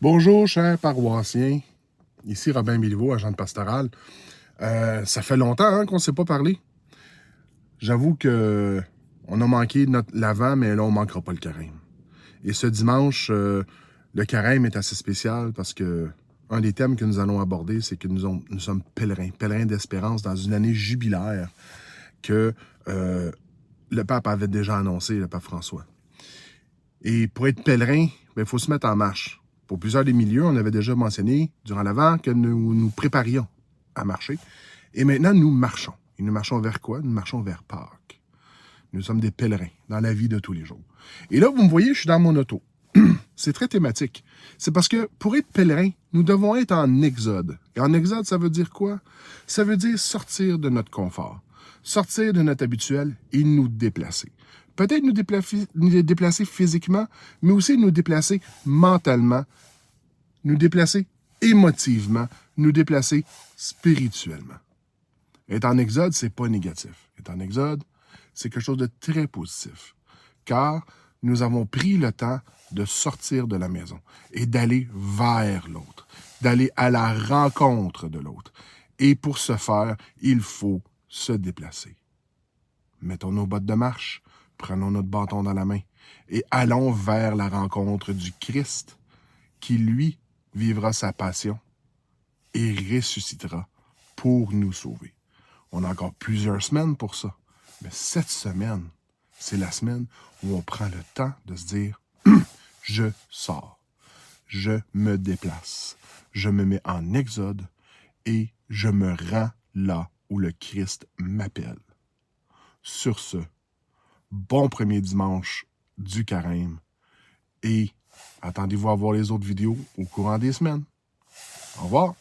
Bonjour, chers paroissiens. Ici Robin Béliveau, agent de pastoral. Ça fait longtemps qu'on ne s'est pas parlé. J'avoue que on a manqué l'avant, mais là, on ne manquera pas le carême. Et ce dimanche, le carême est assez spécial parce que un des thèmes que nous allons aborder, c'est que nous sommes pèlerins d'espérance dans une année jubilaire que le pape avait déjà annoncé, le pape François. Et pour être pèlerin, il faut se mettre en marche. Pour plusieurs des milieux, on avait déjà mentionné durant l'Avent que nous nous préparions à marcher. Et maintenant, nous marchons. Et nous marchons vers quoi? Nous marchons vers Pâques. Nous sommes des pèlerins dans la vie de tous les jours. Et là, vous me voyez, je suis dans mon auto. C'est très thématique. C'est parce que pour être pèlerin, nous devons être en exode. Et en exode, ça veut dire quoi? Ça veut dire sortir de notre confort, sortir de notre habituel et nous déplacer. Peut-être nous déplacer physiquement, mais aussi nous déplacer mentalement, nous déplacer émotivement, nous déplacer spirituellement. Être en exode, c'est pas négatif. Être en exode, c'est quelque chose de très positif. Car nous avons pris le temps de sortir de la maison et d'aller vers l'autre, d'aller à la rencontre de l'autre. Et pour ce faire, il faut se déplacer. Mettons nos bottes de marche, prenons notre bâton dans la main et allons vers la rencontre du Christ qui, lui, vivra sa passion et ressuscitera pour nous sauver. On a encore plusieurs semaines pour ça. Mais cette semaine, c'est la semaine où on prend le temps de se dire « Je sors, je me déplace, je me mets en exode et je me rends là où le Christ m'appelle. » Sur ce, bon premier dimanche du carême et attendez-vous à voir les autres vidéos au courant des semaines. Au revoir!